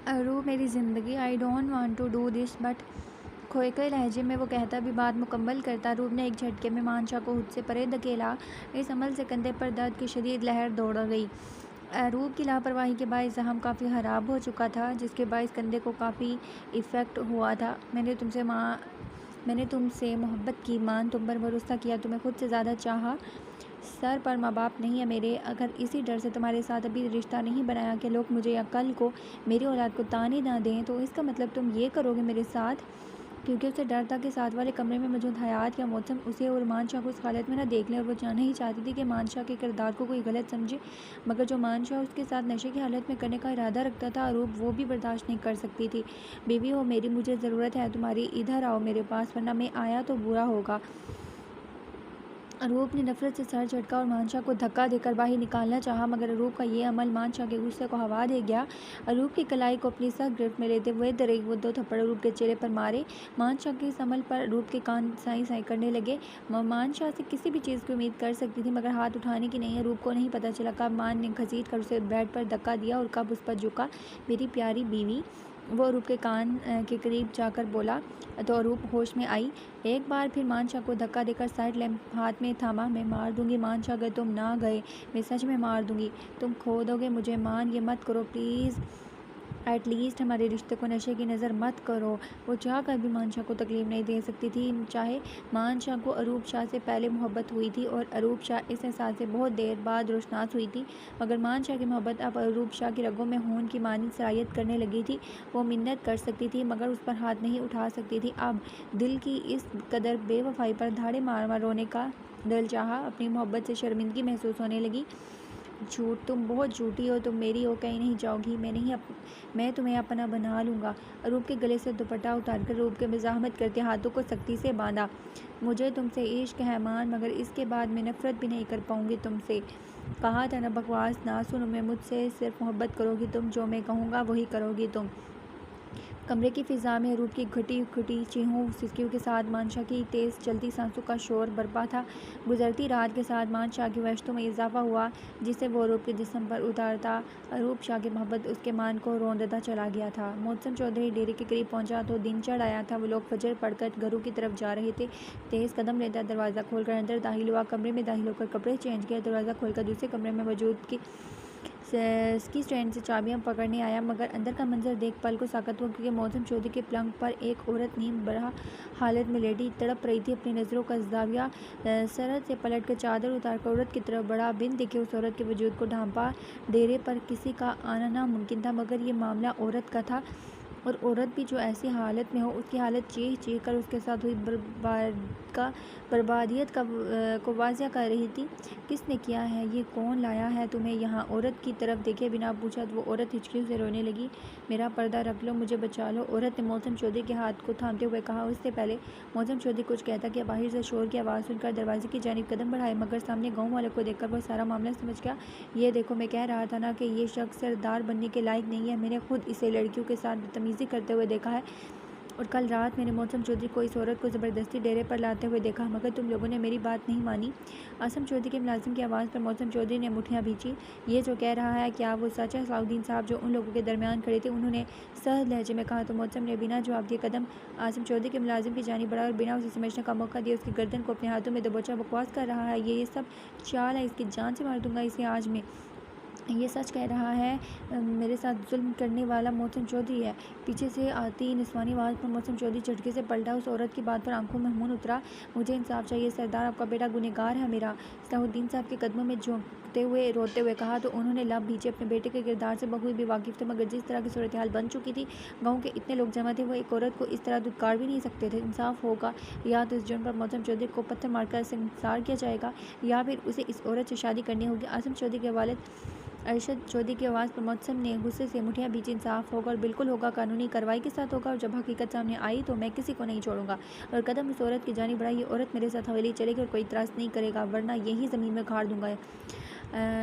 अरू मेरी ज़िंदगी, I don't want to do this but. खोए लहजे में वो कहता भी बात मुकम्मल करता। रूप ने एक झटके में मानशा को खुद से परे धकेला। इस अमल से कंधे पर दर्द की शदीद लहर दौड़ गई। रूप की लापरवाही के बायस जख्म काफ़ी ख़राब हो चुका था, जिसके बायस कंधे को काफ़ी इफ़ेक्ट हुआ था। मैंने तुमसे मोहब्बत की, मान तुम पर भरोसा किया, तुम्हें खुद से ज़्यादा चाहा। सर पर माँ बाप नहीं है मेरे। अगर इसी डर से तुम्हारे साथ अभी रिश्ता नहीं बनाया कि लोग मुझे या कल को मेरी औलाद को ताने ना दें, तो इसका मतलब तुम ये करोगे मेरे साथ। क्योंकि उसे डर था कि साथ वाले कमरे में मौजूद हयात या मौसम उसे और मानशा को उस हालत में ना देख लें, और वो जानना ही चाहती थी कि मानशा के किरदार को कोई गलत समझे। मगर जो मानशा उसके साथ नशे की हालत में करने का इरादा रखता था अरूप, वो भी बर्दाश्त नहीं कर सकती थी। बीवी हो मेरी, मुझे ज़रूरत है तुम्हारी, इधर आओ मेरे पास, वरना मैं आया तो बुरा होगा। अरूप ने नफरत से सर झटका और मानशा को धक्का देकर बाहर निकालना चाहा, मगर अरूप का ये अमल मानशा के गुस्से को हवा दे गया। अरूप की कलाई को अपनी सख्त गिरफ्त में लेते हुए दरेक वो 2 थप्पड़ अरूप के चेहरे पर मारे। मानशा के इस अमल पर अरूप के कान साई साई करने लगे। मानशा से किसी भी चीज़ की उम्मीद कर सकती थी, मगर हाथ उठाने की नहीं। अरूप को नहीं पता चला कब मान ने घसीट कर उसे बेड पर धक्का दिया और कब उस पर झुका। मेरी प्यारी बीवी, वो अरूप के कान के करीब जाकर बोला, तो अरूप होश में आई। एक बार फिर मानशा को धक्का देकर साइड लैंप हाथ में थामा। मैं मार दूंगी मानशा, अगर तुम ना गए मैं सच में मार दूंगी। तुम खो दोगे मुझे मान, ये मत करो प्लीज़। एटलीस्ट हमारे रिश्ते को नशे की नज़र मत करो। वो चाह कर भी मानशा को तकलीफ नहीं दे सकती थी, चाहे मानशा को अरूप शाह से पहले मोहब्बत हुई थी और अरूप शाह इस एहसास से बहुत देर बाद रोशनास हुई थी। मगर मानशा की मोहब्बत अब अरूप शाह की रगों में खून की मानी सरायत करने लगी थी। वो मिन्नत कर सकती थी, मगर उस पर हाथ नहीं उठा सकती थी। अब दिल की इस कदर बेवफाई पर धाड़े मार मार रोने का दिल चाहा। अपनी मोहब्बत से शर्मिंदगी महसूस होने लगी। झूठ, तुम बहुत झूठी हो, तुम मेरी हो, कहीं नहीं जाओगी। मैं तुम्हें अपना बना लूँगा। अरूप के गले से दुपट्टा उतारकर अरूप के मज़ाहमत करके हाथों को सख्ती से बांधा। मुझे तुमसे इश्क है मान, मगर इसके बाद मैं नफ़रत भी नहीं कर पाऊँगी तुमसे। कहा था ना, बकवास ना सुनो। मैं मुझसे सिर्फ मोहब्बत करोगी तुम, जो मैं कहूँगा वही करोगी तुम। कमरे की फ़िज़ा में अरूप की घटी घटी चीखों सिसकियों के साथ मानशा की तेज़ चलती सांसों का शोर बरपा था। गुजरती रात के साथ मानशा की वहशतों में इजाफा हुआ, जिसे वो अरूप के जिस्म पर उतारता। अरूप शाह की मोहब्बत उसके मान को रौंदता चला गया था। मौसम चौधरी डेरे के करीब पहुंचा तो दिन चढ़ आया था। वो लोग फजर पढ़कर घरों की तरफ जा रहे थे। तेज़ कदम लेता दरवाज़ा खोलकर अंदर दाखिल हुआ। कमरे में दाखिल होकर कपड़े चेंज किया। दरवाज़ा खोलकर दूसरे कमरे में मौजूद की स्टैंड से चाबियां पकड़ने आया, मगर अंदर का मंजर देख पल को साकत हुआ, क्योंकि मौसम चौधरी के पलंग पर एक औरत नींद बड़ा हालत में लेटी तड़प रही थी। अपनी नज़रों का जाविया सरहद से पलट कर चादर उतारकर औरत की तरफ बढ़ा। बिन देखे उस औरत के वजूद को ढांपा। डेरे पर किसी का आना नामुमकिन था, मगर ये मामला औरत का था, और औरत भी जो ऐसी हालत में हो, उसकी हालत चीख चीख कर उसके साथ हुई बर्बादियत को वाज़िया कर रही थी। किसने किया है ये, कौन लाया है तुम्हें यहाँ? औरत की तरफ देखे बिना पूछा तो वो औरत हिचकियों से रोने लगी। मेरा पर्दा रख लो, मुझे बचा लो, औरत ने मौसम चौधरी के हाथ को थामते हुए कहा। उससे पहले मौसम चौधरी कुछ कहता कि बाहर से शोर की आवाज़ सुनकर दरवाजे की जानिब कदम बढ़ाए, मगर सामने गाँव वालों को देखकर वो सारा मामला समझ गया। ये देखो, मैं कह रहा था ना कि ये शख्स सरदार बनने के लायक नहीं है। मैंने खुद इसे लड़कियों के साथ बदतमीज़ी करते हुए देखा है, और कल रात मैंने मौसम चौधरी को इस औरत को ज़बरदस्ती डेरे पर लाते हुए देखा, मगर तुम लोगों ने मेरी बात नहीं मानी। आसम चौधरी के मुलाजिम की आवाज़ पर मौसम चौधरी ने मुठियाँ भींची। ये जो कह रहा है क्या वो सच है? सलाउद्दीन साहब जो उन लोगों के दरमियान खड़े थे, उन्होंने सहज लहजे में कहा। तो मौसम ने बिना जवाब दिए कदम आसम चौधरी के मुलाजिम की जानिब बढ़ा और बिना उसे समझने का मौका दिया उसकी गर्दन को अपने हाथों में दबोचा। बकवास कर रहा है ये सब चाल है, इसकी जान से मार दूंगा इसे आज मैं। ये सच कह रहा है, मेरे साथ जुल्म करने वाला मौसम चौधरी है। पीछे से आती निस्वानी आवाज़ पर मौसम चौधरी झटके से पलटा। उस औरत की बात पर आंखों में खून उतरा। मुझे इंसाफ चाहिए सरदार, आपका बेटा गुनहगार है मेरा। सलाउद्दीन साहब के कदमों में झुकते हुए रोते हुए कहा। तो उन्होंने लब भींचे। अपने बेटे के किरदार से बखूबी भी वाकिफ़ थे, मगर जिस तरह की सूरत हाल बन चुकी थी, गाँव के इतने लोग जमा थे, वो एक औरत को इस तरह दुत्कार भी नहीं सकते थे। इंसाफ होगा, या तो इस जुर्म पर मौसम चौधरी को पत्थर मारकर संसार किया जाएगा, या फिर उसे इस औरत से शादी करनी होगी। आसम चौधरी के वालिद अरशद चौधरी की आवाज़ पर मौसम ने गुस्से से मुठियाँ भींची। इंसाफ होगा, और बिल्कुल होगा, कानूनी कार्रवाई के साथ होगा, और जब हकीकत सामने आई तो मैं किसी को नहीं छोड़ूंगा। और कदम उस औरत की जानिब बढ़ा। ये औरत मेरे साथ हवेली चलेगी और कोई इतराज़ नहीं करेगा, वरना यही ज़मीन में गाड़ दूंगा।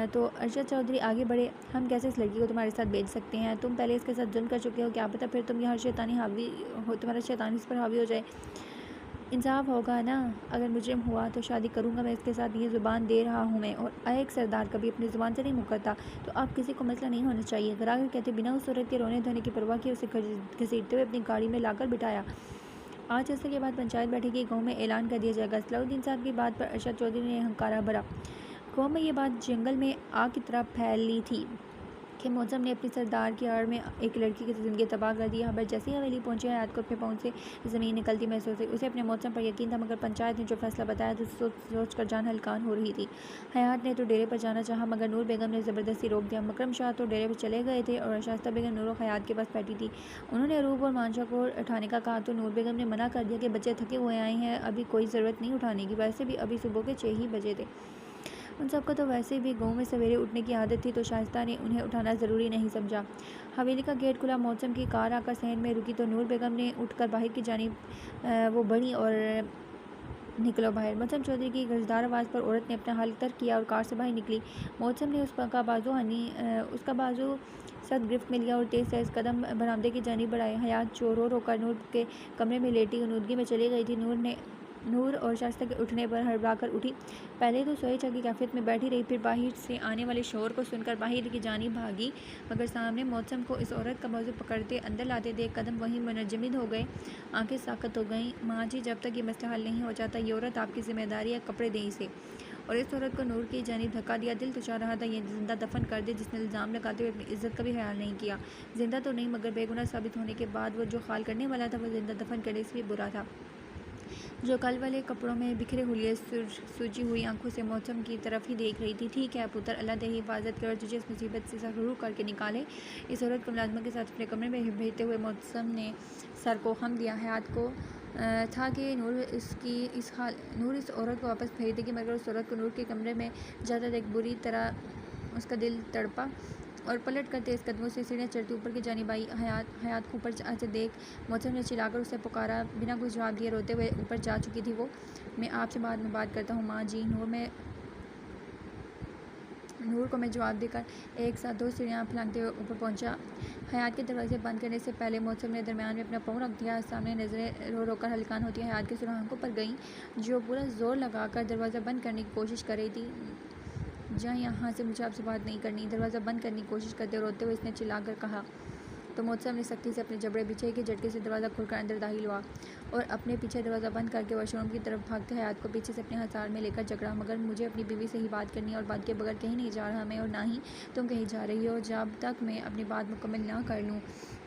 तो अरशद चौधरी आगे बढ़े। हम कैसे इस लड़की को तुम्हारे साथ भेज सकते हैं? तुम पहले इसके साथ जुल्म कर चुके हो, क्या पता फिर तुम यहाँ शैतानी हावी हो, तुम्हारा शैतान इस पर हावी हो जाए। इंसाफ होगा ना? अगर मुजरिम हुआ तो शादी करूंगा मैं इसके साथ, ये ज़ुबान दे रहा हूँ मैं। और एक सरदार कभी अपनी ज़ुबान से नहीं मुकरता, तो अब किसी को मसला नहीं होना चाहिए। ग्राहक कहते बिना उस औरत के रोने धोने की परवाह किए उसे घसीटते हुए अपनी गाड़ी में लाकर बिठाया। आज अरसे के बाद पंचायत बैठेगी, गाँव में ऐलान कर दिया जाएगा। सलाउद्दीन साहब की बात पर अरशद चौधरी ने हंकारा भरा। गाँव में ये बात जंगल में आग की तरह फैली थी कि मौसम ने अपनी सरदार की आड़ में एक लड़की की ज़िंदगी तबाह कर दी। खबर जैसे ही हवेली पहुंची, हयात को अपने पाँव से ज़मीन निकलती महसूस हुई। उसे अपने मौसम पर यकीन था, मगर पंचायत ने जो फैसला बताया तो सोच कर जान हलकान हो रही थी। हयात ने तो डेरे पर जाना चाहा, मगर नूर बेगम ने ज़बरदस्ती रोक दिया। मकरम शाह तो डेरे पर चले गए थे और शास्ता बेगम नूर और हयात के पास बैठी थी। उन्होंने अरूब और मानशा को उठाने का कहा तो नूर बेगम ने मना कर दिया कि बच्चे थके हुए आए हैं, अभी कोई ज़रूरत नहीं उठाने की। वैसे भी अभी सुबह के 6 ही बजे थे। उन सबको तो वैसे भी गाँव में सवेरे उठने की आदत थी, तो शाइस्ता ने उन्हें उठाना ज़रूरी नहीं समझा। हवेली का गेट खुला, मौसम की कार आकर सहन में रुकी तो नूर बेगम ने उठकर बाहर की जानिब वो बढ़ी और निकलो बाहर। मौसम चौधरी की गरजदार आवाज़ पर औरत ने अपना हाल तर्क किया और कार से बाहर निकली। मौसम ने उसका बाजू सख्त गिरफ्त में लिया और तेज़ कदम बरामदे की जानिब बढ़ाए। हयात रो रो कर नूर के कमरे में लेटी नूदगी में चली गई थी। नूर और शाइस्ता के उठने पर हड़बड़ा कर उठी। पहले तो सोए की कैफियत में बैठी रही, फिर बाहर से आने वाले शोर को सुनकर बाहर की जानिब भागी, मगर सामने मौसम को इस औरत का बाजू पकड़ते अंदर लाते देख कदम वहीं मुनजमिद हो गए, आंखें साकत हो गईं। माँ जी, जब तक ये मसला हल नहीं हो जाता, ये औरत आपकी जिम्मेदारी है, कपड़े दें इसे। और इस औरत को नूर की जानिब धक्का दिया। दिल तो चाह रहा था ये जिंदा दफन कर दे, जिसने इल्ज़ाम लगाते हुए अपनी इज्जत का भी ख्याल नहीं किया। जिंदा तो नहीं, मगर बेगुनाह साबित होने के बाद वो जो खाल करने वाला था, वो जिंदा दफन करने से भी बुरा था। जो कल वाले कपड़ों में बिखरे हुए सूजी हुई आंखों से मौसम की तरफ ही देख रही थी। ठीक है पुत्र, अल्लाह तेरी हिफाजत करे और तुझे इस मुसीबत से ज़रूर करके निकाले। इस औरत को मुलाजमा के साथ अपने कमरे में भेजते हुए मौसम ने सर को खम दिया। हयात को था कि नूर इस औरत को वापस भेज देगी, मगर उस औरत को नूर के कमरे में ज़्यादा देख बुरी तरह उसका दिल तड़पा और पलट कर तेज़ कदमों से सीढ़ियाँ चढ़ती ऊपर की जानिब आई। हयात को ऊपर से देख मौसम ने चिल्लाकर उसे पुकारा। बिना कुछ जवाब दिए रोते हुए ऊपर जा चुकी थी वो। मैं आपसे बाद में बात करता हूँ माँ जी। नूर को मैं जवाब देकर एक साथ 2 सीढ़ियाँ फलांगते हुए ऊपर पहुँचा। हयात के दरवाजे बंद करने से पहले मौसम ने दरमियान में अपना पाँव रख दिया। सामने नज़रें रो रो कर हलकान होती हयात के सुराखों पर गईं, जो पूरा जोर लगाकर दरवाज़ा बंद करने की कोशिश कर रही थी। जहाँ यहाँ से मुझे आपसे बात नहीं करनी, दरवाज़ा बंद करने की कोशिश करते रोते हुए इसने चिल्लाकर कहा। तो मौसम ने सख्ती से अपने जबड़े बिछे के झटके से दरवाज़ा खुलकर अंदर दाखिल हुआ और अपने पीछे दरवाज़ा बंद करके वॉशरूम की तरफ भागते हयात को पीछे से अपने हसार में लेकर झगड़ा। मगर मुझे अपनी बीवी से ही बात करनी है और बात के बगैर कहीं नहीं जा रहा मैं, और ना ही तुम कहीं जा रही हो जब तक मैं अपनी बात मुकम्मल ना कर लूँ,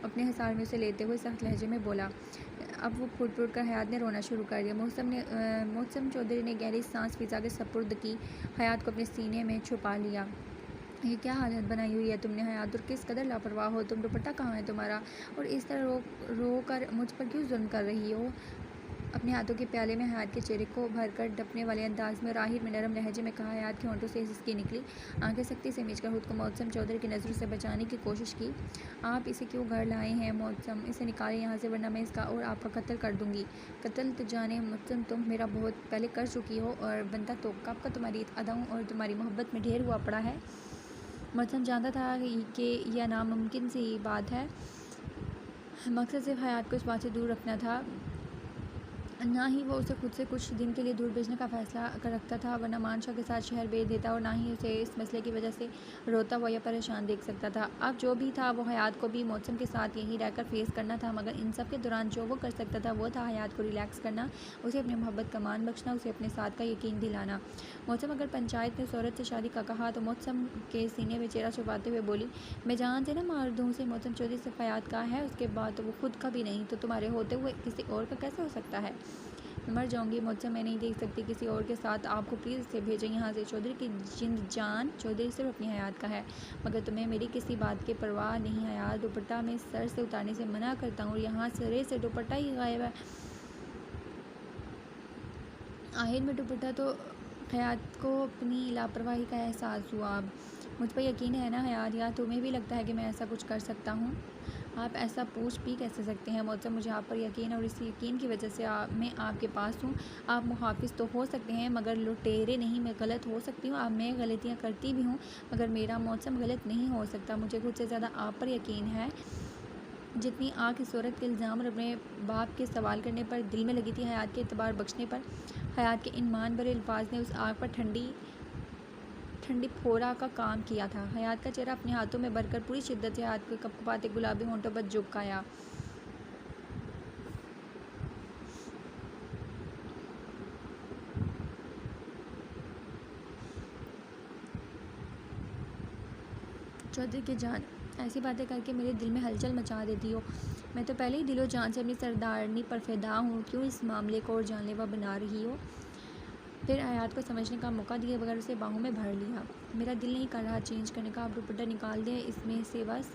अपने हसार में उसे लेते हुए सख्त लहजे में बोला। अब वो फूट फूट कर हयात ने रोना शुरू कर दिया। मौसम चौधरी ने गहरी सांस फिजा के सपुर्द की, हयात को अपने सीने में छुपा लिया। ये क्या हालत बनाई हुई है तुमने हयात, और किस कदर लापरवाह हो तुम। दुपट्टा कहाँ है तुम्हारा, और इस तरह रो कर मुझ पर क्यों जुल्म कर रही हो। अपने हाथों के प्याले में हयात के चेहरे को भरकर डपने वाले अंदाज में राहिर में नरम लहजे में कहा। हयात के होंठों से हिचकी निकली, आंखें सख्ती से मीचकर खुद को मौसम चौधरी की नज़रों से बचाने की कोशिश की। आप इसे क्यों घर लाए हैं मौसम, इसे निकालें यहाँ से, वरना मैं इसका और आपका कत्ल कर दूँगी। कत्ल तो जाने मौसम, तुम मेरा बहुत पहले कर चुकी हो, और बनता तो कब का तुम्हारी अदाओं और तुम्हारी मोहब्बत में ढेर हुआ पड़ा है। मौसम जानता था कि यह नामुमकिन सी बात है। मकसद सिर्फ हयात को इस बात से दूर रखना था, ना ही वो उसे खुद से कुछ दिन के लिए दूर भेजने का फैसला कर रखता था, वरना मानशा के साथ शहर भेज देता, और ना ही उसे इस मसले की वजह से रोता हुआ या परेशान देख सकता था। अब जो भी था वो हयात को भी मौसम के साथ यहीं रहकर फेस करना था, मगर इन सब के दौरान जो वो कर सकता था वो था हयात को रिलैक्स करना, उसे अपनी मोहब्बत का मान बख्शना, उसे अपने साथ का यकीन दिलाना। मौसम अगर पंचायत ने उस औरत से शादी का कहा तो मौसम के सीने में चेहरा छुपाते हुए बोली, मैं जान से ना मार दूँ उसे। मौसम चौधरी से हयात का है, उसके बाद तो वो खुद का भी नहीं, तो तुम्हारे होते हुए किसी और का कैसे हो सकता है। मर जाऊंगी मौसम, मैं नहीं देख सकती किसी और के साथ आपको, प्लीज़ इसे भेजें यहाँ से। चौधरी की जिंद जान चौधरी सिर्फ अपनी हयात का है, मगर तुम्हें मेरी किसी बात की परवाह नहीं हयात। दुपट्टा मैं सर से उतारने से मना करता हूँ, यहाँ सिरे से दुपट्टा ही गायब है। आखिर में दुपट्टा तो हयात को अपनी लापरवाही का एहसास हुआ। अब मुझ पर यकीन है ना हयात, या तुम्हें भी लगता है कि मैं ऐसा कुछ कर सकता हूँ। आप ऐसा पूछ भी कैसे सकते हैं मौसम, मुझे आप पर यकीन है और इस यकीन की वजह से मैं आपके पास हूँ। आप मुहाफिज तो हो सकते हैं मगर लुटेरे नहीं। मैं गलत हो सकती हूँ, मैं गलतियाँ करती भी हूँ, मगर मेरा मौसम गलत नहीं हो सकता। मुझे खुद से ज़्यादा आप पर यकीन है। जितनी आग इस औरत के इल्ज़ाम और अपने बाप के सवाल करने पर दिल में लगी थी, हयात के एतबार बख्शने पर हयात के इन मान भरे अल्फाज ने उस आग पर ठंडी फोरा का काम किया था। हयात का चेहरा अपने हाथों में भरकर पूरी शिद्दत से हयात के कपकपाते गुलाबी होंठों पर झुकाया। चौधरी की जान, ऐसी बातें करके मेरे दिल में हलचल मचा देती हो। मैं तो पहले ही दिलो जान से अपनी सरदारनी पर फिदा हूँ, क्यों इस मामले को और जानलेवा बना रही हो? फिर हयात को समझने का मौका दिए बगैर उसे बाहों में भर लिया। मेरा दिल नहीं कर रहा चेंज करने का, आप दुपट्टा निकाल दें इसमें से बस।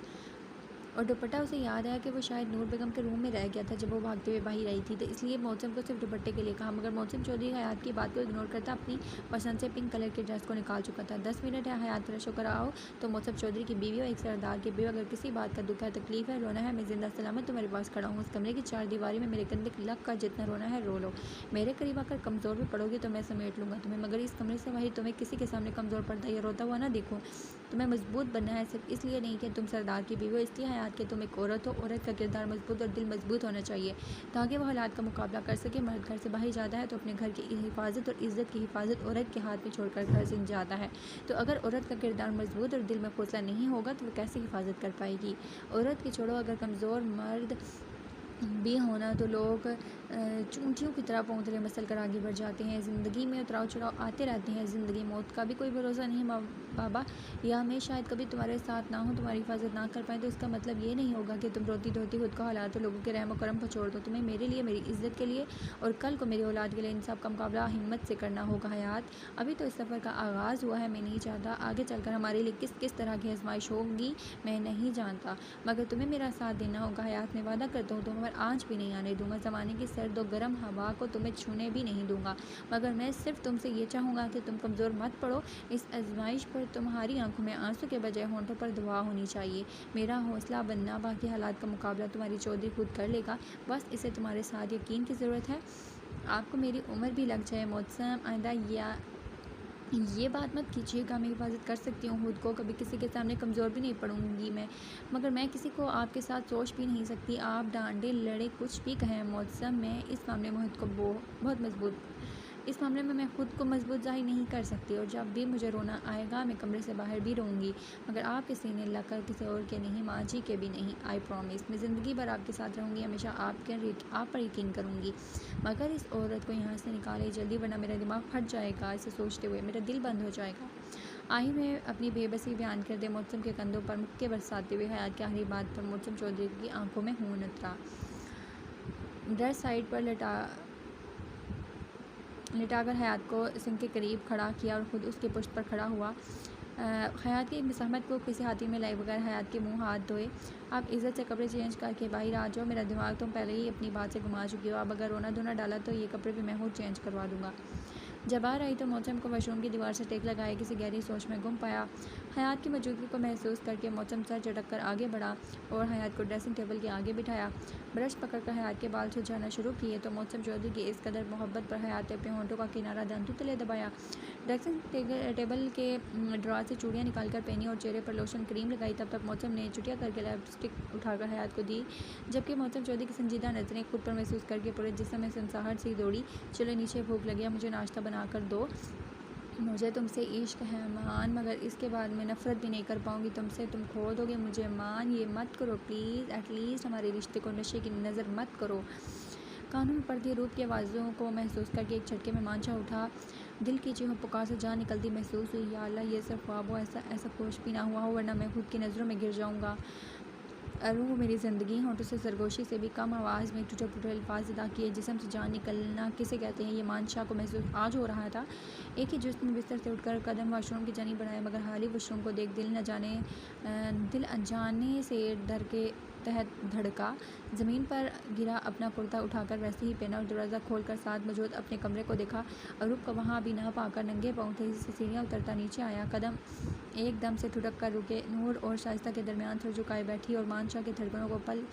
और दुपट्टा उसे याद आया कि वो शायद नूर बेगम के रूम में रह गया था जब वो भागते हुए बाहर आई थी, तो इसलिए मौसम को सिर्फ दुपट्टे के लिए कहा। मगर मौसम चौधरी हयात की बात को इग्नोर करता अपनी पसंद से पिंक कलर के ड्रेस को निकाल चुका था। 10 मिनट है, हयात फ्रेश होकर आओ। तो मौसम चौधरी की बीवी और एक सरदार की बीवी, अगर किसी बात का दुख है, तकलीफ है, रोना है, मैं जिंदा सलामत तुम्हारे पास खड़ा हूँ। इस कमरे की 4 दीवारी में मेरे कंधे लग कर जितना रोना है रो लो। मेरे करीब आकर कमज़ोर भी पड़ोगे तो मैं समेट लूँगा तुम्हें, मगर इस कमरे से बाहर तुम्हें किसी के सामने कमज़ोर पड़ता या रोता हुआ ना देखो। तुम्हें मजबूत बनना है, सिर्फ इसलिए नहीं कि तुम सरदार की बीवी हो, इसलिए हयात के तुम एक औरत हो। औरत का किरदार मजबूत और दिल मजबूत होना चाहिए ताकि वह हालात का मुकाबला कर सके। मर्द घर से बाहर जाता है तो अपने घर की हिफाजत और इज़्ज़त की हिफाजत औरत के हाथ में छोड़कर घर से जाता है। तो अगर औरत का किरदार मजबूत और दिल में हौसला नहीं होगा तो वह कैसे हिफाजत कर पाएगी? औरत की छोड़ो, अगर कमज़ोर मर्द भी होना तो लोग चूंटियों की तरह पोंतरे मसल कर आगे बढ़ जाते हैं। ज़िंदगी में उतराव चढ़ाव आते रहते हैं। ज़िंदगी मौत का भी कोई भरोसा नहीं बाबा, या मैं शायद कभी तुम्हारे साथ ना हूँ, तुम्हारी हिफाजत ना कर पाए, तो इसका मतलब ये नहीं होगा कि तुम रोती धोती खुद का हालात और लोगों के रहम करम पर छोड़ दो। तुम्हें मेरे लिए, मेरी इज़्ज़त के लिए और कल को मेरी औलाद के लिए इन सब का मुकाबला हिम्मत से करना होगा। हयात, अभी तो इस सफ़र का आगाज़ हुआ है। मैं नहीं चाहता आगे चलकर हमारे लिए किस किस तरह की आजमाइश होगी, मैं नहीं जानता, मगर तुम्हें मेरा साथ देना होगा। हयात, मैं वादा करता हूँ तुम्हें आँच भी नहीं आने दूंगा, ज़माने की सर्द और गर्म हवा को तुम्हें छूने भी नहीं दूंगा, मगर मैं सिर्फ तुमसे ये चाहूँगा कि तुम कमज़ोर मत पड़ो। इस आजमाइश पर तुम्हारी आंखों में आंसू के बजाय होंठों पर दुआ होनी चाहिए। मेरा हौसला बनना, बाकी हालात का मुकाबला तुम्हारी चौधरी खुद कर लेगा, बस इसे तुम्हारे साथ यकीन की ज़रूरत है। आपको मेरी उम्र भी लग जाए मौसम, आइंदा या ये बात मत कीजिएगा। मैं हिफाजत कर सकती हूँ खुद को, कभी किसी के सामने कमज़ोर भी नहीं पड़ूंगी मैं, मगर मैं किसी को आपके साथ सोच भी नहीं सकती। आप डांटे लड़े कुछ भी कहें मौसम, मैं इस मामले में खुद को इस मामले में मैं खुद को मजबूत जाहिर नहीं कर सकती, और जब भी मुझे रोना आएगा मैं कमरे से बाहर भी रहूँगी, मगर आपके सीने लगकर किसी और के नहीं, माँ जी के भी नहीं। आई प्रॉमिस, मैं ज़िंदगी भर आपके साथ रहूँगी, हमेशा आप पर यकीन करूँगी। मगर इस औरत को यहाँ से निकाले जल्दी, वरना मेरा दिमाग फट जाएगा। इसे सोचते हुए मेरा दिल बंद हो जाएगा। आई में अपनी बेबसी बयान कर दे मौसम के कंधों पर मुक्के बरसाते हुए हयात की आखिरी बात पर मौसम चौधरी की आंखों में खून उतरा। डर साइड पर लिटाकर हयात को सिंह के करीब खड़ा किया और ख़ुद उसके पुश्त पर खड़ा हुआ। हयात की मज़ाहमत को किसी हाथी में लाए बगैर हयात के मुंह हाथ धोए। आप इज़्ज़त से कपड़े चेंज करके बाहर आ जाओ, मेरा दिमाग तुम पहले ही अपनी बात से घुमा चुकी हो। अब अगर रोना धोना डाला तो ये कपड़े भी मैं खुद चेंज करवा दूँगा। जब बाहर आई तो मौसम को वॉशरूम की दीवार से टेक लगाए किसी गहरी सोच में गुम पाया। हयात की मौजूदगी को महसूस करके मौसम सर झटक कर आगे बढ़ा और हयात को ड्रेसिंग टेबल के आगे बिठाया। ब्रश पकड़कर हयात के बाल सुलझाना शुरू किए तो मौसम चौधरी की इस कदर मोहब्बत पर हयात ने अपने होंठों का किनारा दांतों तले दबाया। ड्रेसिंग टेबल के ड्रॉर से चूड़ियाँ निकालकर पहनी और चेहरे पर लोशन क्रीम लगाई। तब तक मौसम ने चुटिया करके लिपस्टिक उठाकर हयात को दी, जबकि मौसम चौधरी की संजीदा नज़रें खुद पर महसूस करके पूरे जिस्म में सनसनाहट सी दौड़ी। चलो नीचे, भूख लगी, मुझे नाश्ता बना कर दो। मुझे तुमसे इश्क है मान, मगर इसके बाद मैं नफ़रत भी नहीं कर पाऊँगी तुमसे। तुम खो दोगे मुझे मान, ये मत करो प्लीज़। एटलीस्ट हमारे रिश्ते को नशे की नज़र मत करो। कानों में पड़ती रूप की आवाज़ों को महसूस करके एक झटके में मांझा उठा। दिल की चीखों पुकार से जान निकलती महसूस हुई। या अल्लाह, ये सिर्फ ख्वाब हो, ऐसा कुछ भी ना हुआ हो, वरना मैं खुद की नज़रों में गिर जाऊँगा। रूह मेरी ज़िंदगी। होंठों से सरगोशी से भी कम आवाज़ में टूटे फूटे अल्फाज अदा किए। जिस्म से जान निकलना किसे कहते हैं, ये मानशाह को महसूस आज हो रहा था। एक ही जुस्त में बिस्तर से उठकर कदम वाशरूम की जानी बढ़ाए, मगर हाल ही वाशरूम को देख दिल अनजाने से डर के तहत धड़का। ज़मीन पर गिरा अपना कुर्ता उठाकर वैसे ही पहना और दरवाज़ा खोलकर साथ मौजूद अपने कमरे को देखा। अरूप को वहाँ भी ना पाकर नंगे पाँव तेज़ी से सीढ़ियाँ उतरता नीचे आया। कदम एकदम से ठुठक कर रुके। नूर और शाइस्ता के दरमियान सर झुकाए बैठी और मानशाह की धड़कनों को पल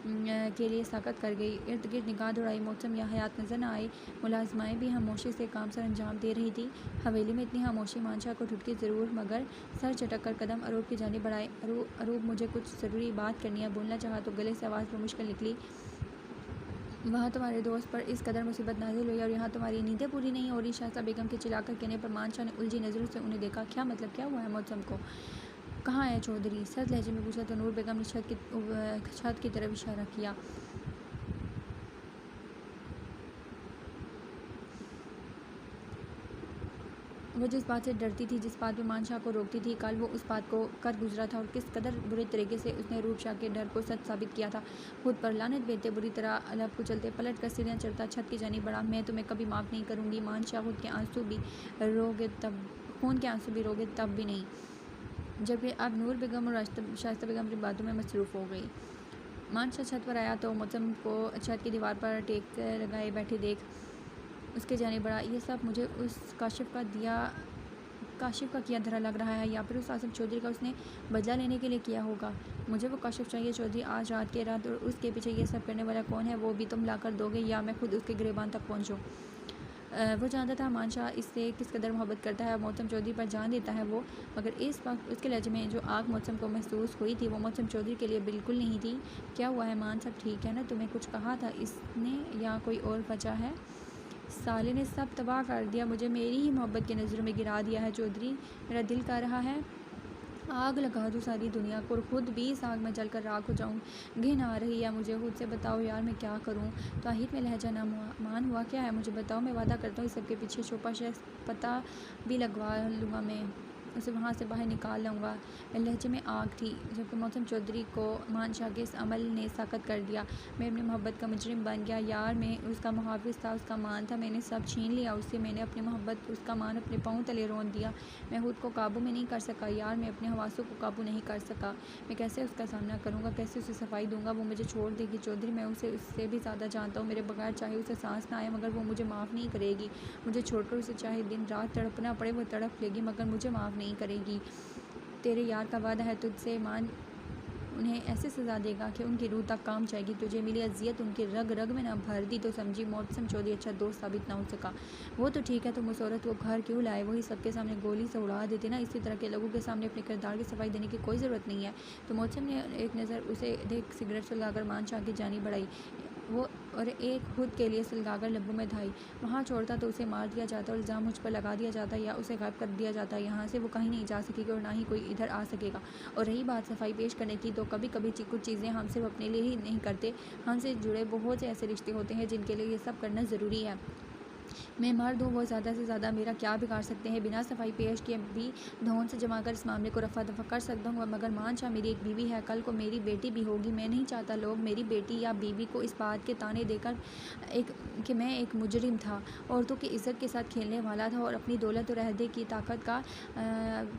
के लिए साकत कर गई। इर्द गिर्द निगाह दौड़ाई, मौसम या हयात नजर न आई। मुलाजमाएँ भी खामोशी से काम सर अंजाम दे रही थी। हवेली में इतनी खामोशी मानशा को ठुटकी ज़रूर, मगर सर चटक कर कदम अरूप की जानिब बढ़ाए। अरूप, मुझे कुछ ज़रूरी बात करनी है। बोलना चाहा तो गले से आवाज़ पर मुश्किल निकली। वहाँ तुम्हारे दोस्त पर इस कदर मुसीबत नाजिल हुई और यहाँ तुम्हारी नींदें पूरी नहीं हो रही। शाइस्ता बेगम के चिल्लाकर कहने पर मानशा ने उलझी नज़रों से उन्हें देखा। क्या मतलब, क्या हुआ है मौसम को? कहाँ है चौधरी? सर्द लहजे में पूछा तो नूर बेगम ने छत की तरफ इशारा किया। वो जिस बात से डरती थी, जिस बात में मानशाह को रोकती थी, कल वो उस बात को कर गुजरा था और किस कदर बुरे तरीके से उसने रूप शाह के डर को सच साबित किया था। खुद पर लानत बेते बुरी तरह अलग कुचलते पलट कर सीढ़ियाँ चढ़ता छत की जानिब बढ़ा। मैं तुम्हें कभी माफ़ नहीं करूँगी। मानशाह खून के आंसू भी रोगे तब भी नहीं। जबकि अब नूर बेगम और शाइस्ता बेगम अपनी बातों में मसरूफ़ हो गई। मानशाह छत पर आया तो मौसम को छत की दीवार पर टेक लगाए बैठे देख उसके जाने बढ़ा। ये सब मुझे उस काशिफ का किया धरा लग रहा है, या फिर उस आसिफ चौधरी का उसने बदला लेने के लिए किया होगा। मुझे वो काशिफ चाहिए चौधरी, आज रात के रात, और उसके पीछे ये सब करने वाला कौन है वो भी तुम लाकर दोगे या मैं खुद उसके गिरेबान तक पहुँचूँ। वो जानता था मानशाह इससे किस कदर मोहब्बत करता है। मौसम चौधरी पर जान देता है वो, मगर इस वक्त उसके लहजे में जो आग मौसम को महसूस हुई थी वो मौसम चौधरी के लिए बिल्कुल नहीं थी। क्या हुआ है मान, सब ठीक है ना? तुम्हें कुछ कहा था इसने या कोई और वजह है? साले ने सब तबाह कर दिया, मुझे मेरी ही मोहब्बत की नज़रों में गिरा दिया है चौधरी। मेरा दिल कर रहा है आग लगा दूँ सारी दुनिया को और ख़ुद भी इस आग में जलकर राख हो जाऊँ। घिन आ रही है मुझे खुद से। बताओ यार मैं क्या करूँ? ताहिर में लहजा ना मान हुआ क्या है? मुझे बताओ, मैं वादा करता हूँ इस सबके पीछे छुपा शख्स पता भी लगवा लूँगा, मैं उसे वहाँ से बाहर निकाल लाऊंगा। लहजे में आग थी। जबकि मौसम चौधरी को मानशाह के इस अमल ने साकत कर दिया। मैं अपनी मोहब्बत का मुजरिम बन गया यार। मैं उसका मुहाफिज था, उसका मान था, मैंने सब छीन लिया उससे। मैंने अपनी मोहब्बत, उसका मान अपने पाँव तले रोन दिया। मैं खुद को काबू में नहीं कर सका यार, मैं अपने हवासों को काबू नहीं कर सका। मैं कैसे उसका सामना करूँगा, कैसे उसे सफाई दूँगा? वो मुझे छोड़ देगी चौधरी। मैं उसे उससे भी ज़्यादा जानता हूँ। मेरे बगैर चाहे उसे सांस ना आए मगर वो मुझे माफ़ नहीं करेगी। मुझे छोड़कर उसे चाहे दिन रात तड़पना पड़े वो तड़प लेगी, मगर मुझे माफ़ नहीं करेगी। तेरे यार का वादा है तुझसे, मान उन्हें ऐसे सज़ा देगा कि उनकी रूह तक काम जाएगी। तुझे मिली अजियत उनकी रग रग में ना भर दी तो समझी मौसम चौधरी अच्छा दोस्त साबित ना हो सका। वो तो ठीक है, तुम उस औरत को घर क्यों लाए? वही सबके सामने गोली से उड़ा देते ना। इसी तरह के लोगों के सामने अपने किरदार की सफाई देने की कोई ज़रूरत नहीं है। तो मौसम ने एक नज़र उसे देख सिगरेट सुलगाकर मानशाह की जानी बढ़ाई वो और एक खुद के लिए सुलगाकर लब्बों में धाई। वहाँ छोड़ता तो उसे मार दिया जाता और इल्ज़ाम मुझ पर लगा दिया जाता या उसे गायब कर दिया जाता। यहाँ से वो कहीं नहीं जा सकेगी और ना ही कोई इधर आ सकेगा। और रही बात सफाई पेश करने की, तो कभी कभी कुछ चीज़ें हम सिर्फ अपने लिए ही नहीं करते, हमसे जुड़े बहुत से ऐसे रिश्ते होते हैं जिनके लिए ये सब करना ज़रूरी है। मैं मर्द हूँ, वो ज़्यादा से ज़्यादा मेरा क्या बिगाड़ सकते हैं? बिना सफाई पेश किए भी धौन से जमा कर इस मामले को रफा दफा कर सकता हूँ। मगर मानशाह मेरी एक बीवी है, कल को मेरी बेटी भी होगी। मैं नहीं चाहता लोग मेरी बेटी या बीवी को इस बात के ताने देकर कि मैं एक मुजरिम था, औरतों की इज़्ज़त के साथ खेलने वाला था और अपनी दौलत और अहदे की ताकत का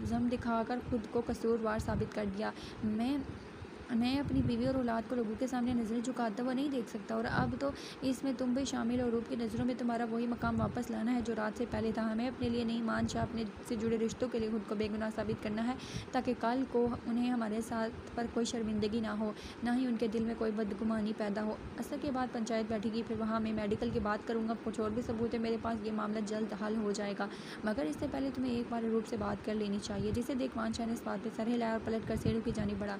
ज़म दिखाकर खुद को कसूरवार साबित कर दिया। मैं अपनी बीवी और औलाद को लोगों के सामने नज़रें झुकाता हुआ नहीं देख सकता। और अब तो इसमें तुम भी शामिल हो। रूप की नज़रों में तुम्हारा वही मकाम वापस लाना है जो रात से पहले था। हमें अपने लिए नहीं, मानशाह अपने से जुड़े रिश्तों के लिए खुद को बेगुनाह साबित करना है, ताकि कल को उन्हें हमारे साथ पर कोई शर्मिंदगी ना हो, ना ही उनके दिल में कोई बदगुमानी पैदा हो। असर के बाद पंचायत बैठेगी, फिर वहाँ मैं मेडिकल की बात करूँगा। कुछ और भी सबूत है मेरे पास, ये मामला जल्द हल हो जाएगा। मगर इससे पहले तुम्हें एक बार रूप से बात कर लेनी चाहिए। जिसे देख मानशाह ने इस बात पर सर हिलाया और पलट कर सीढ़ियों की जानिब बढ़ा।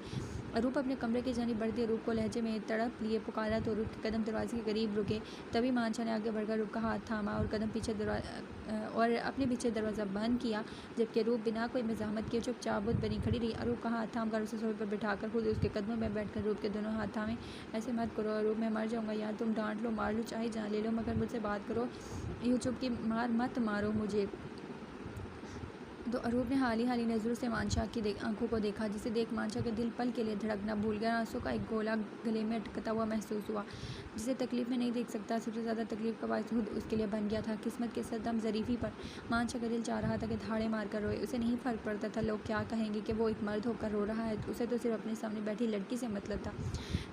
रूप अपने कमरे की जानिब बढ़ती, रूप को लहजे में तड़प लिए पुकारा तो रूप के कदम दरवाजे के करीब रुके। तभी मानशाह ने आगे बढ़कर रूप का हाथ थामा और कदम अपने पीछे दरवाज़ा बंद किया। जबकि रूप बिना कोई मज़ाहमत किए चुपचाप बुत बनी खड़ी रही। रूप का हाथ थाम कर उसे सोफे पर बिठाकर खुद उसके कदमों में बैठकर रूप के दोनों हाथ थामे। ऐसे मत करो रूप, मैं मर जाऊँगा यार। तुम डांट लो, मार लो, चाहे जान ले लो, मगर मुझसे बात करो। यूँ चुप की मार मत मारो मुझे। तो अरूप ने हाली नज़रों से मानशाह की आंखों को देखा, जिसे देख मानशाह के दिल पल के लिए धड़कना भूल गया। आंसू का एक गोला गले में अटकता हुआ महसूस हुआ। जिसे तकलीफ में नहीं देख सकता, सबसे ज़्यादा तकलीफ का बायस खुद उसके लिए बन गया था। किस्मत के सदम ज़रीफ़ी पर मानशाह का दिल चाह रहा था कि धाड़े मार कर रोए। उसे नहीं फ़र्क पड़ता था लोग क्या कहेंगे कि वो एक मर्द होकर रो रहा है। उसे तो सिर्फ अपने सामने बैठी लड़की से मतलब था।